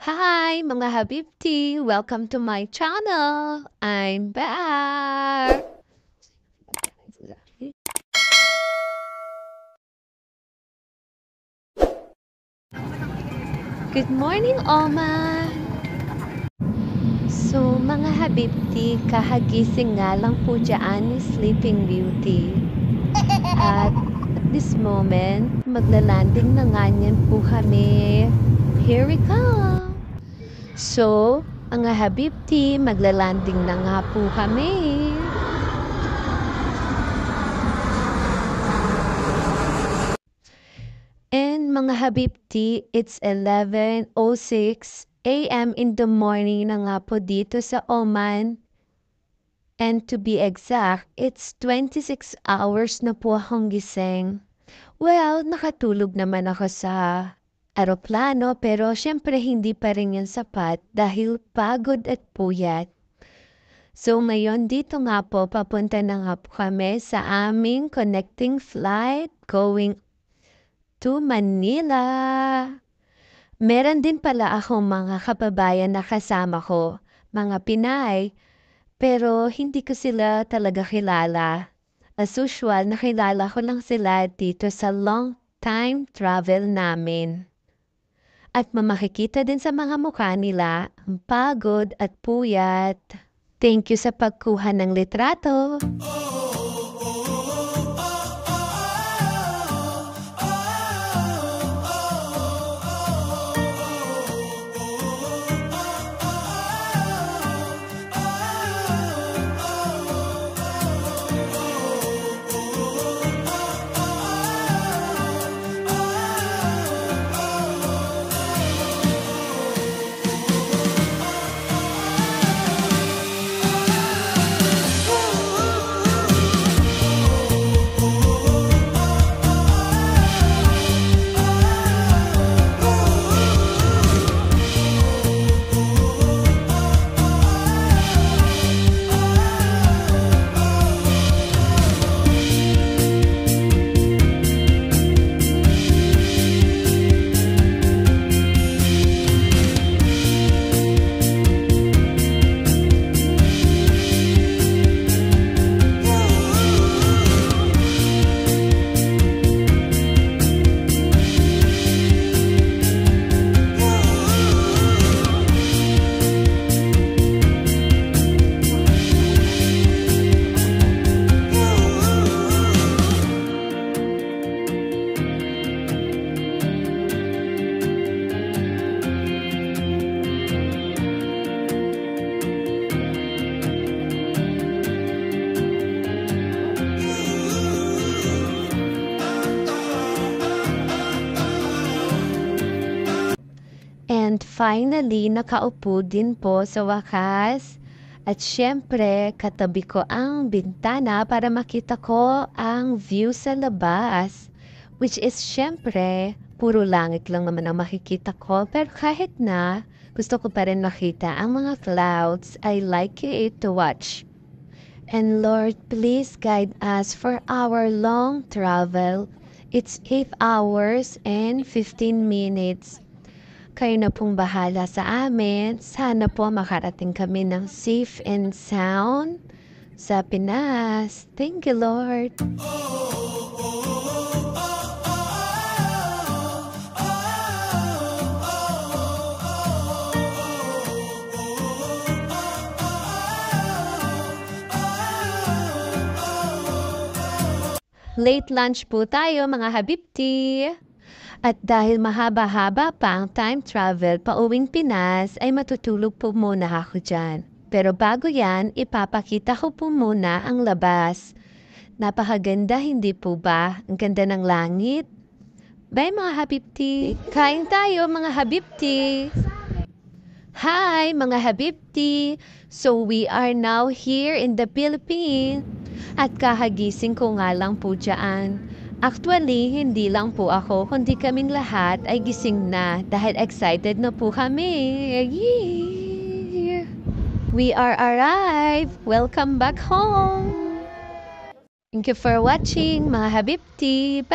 Hi, mga Habibti! Welcome to my channel! I'm back! Good morning, Oma! So, mga Habibti, kahagising nga lang po dyan ni Sleeping Beauty. At this moment, maglalanding na nga niyan po kami. Here we come! So, mga Habibti, maglalanding na nga po kami. And mga Habibti, it's 11:06 a.m. in the morning na nga po dito sa Oman. And to be exact, it's 26 hours na po akong gising. Well, nakatulog naman ako sa aeroplano pero syempre hindi pa rin yan sapat dahil pagod at puyat. So ngayon dito nga po, papunta na nga po kami sa aming connecting flight going to Manila. Meron din pala akong mga kababayan na kasama ko, mga Pinay, pero hindi ko sila talaga kilala. As usual, nakilala ko lang sila dito sa long time travel namin. At makikita din sa mga mukha nila ang pagod at puyat. Thank you sa pagkuha ng litrato. And finally, nakaupo din po sa wakas. At syempre, katabi ko ang bintana para makita ko ang view sa labas. Which is syempre, puro langit lang naman ang makikita ko. Pero kahit na, gusto ko pa rin makita ang mga clouds. I like it to watch. And Lord, please guide us for our long travel. It's 8 hours and 15 minutes. Kayo na pong bahala sa amin. Sana po makarating kami ng safe and sound sa Pinas. Thank you, Lord. Late lunch po tayo, mga Habibti. At dahil mahaba-haba pa ang time travel pauwing Pinas, ay matutulog po muna ako dyan. Pero bago yan, ipapakita ko po muna ang labas. Napakaganda, hindi po ba? Ang ganda ng langit. Bye mga Habibti! Kain tayo mga Habibti! Hi mga Habibti! So we are now here in the Philippines. At kahagising ko nga lang po dyan. Actually, hindi lang po ako, kundi kaming lahat ay gising na dahil excited na po kami. Yeah. We are arrived! Welcome back home! Thank you for watching, mga Habibti! Bye!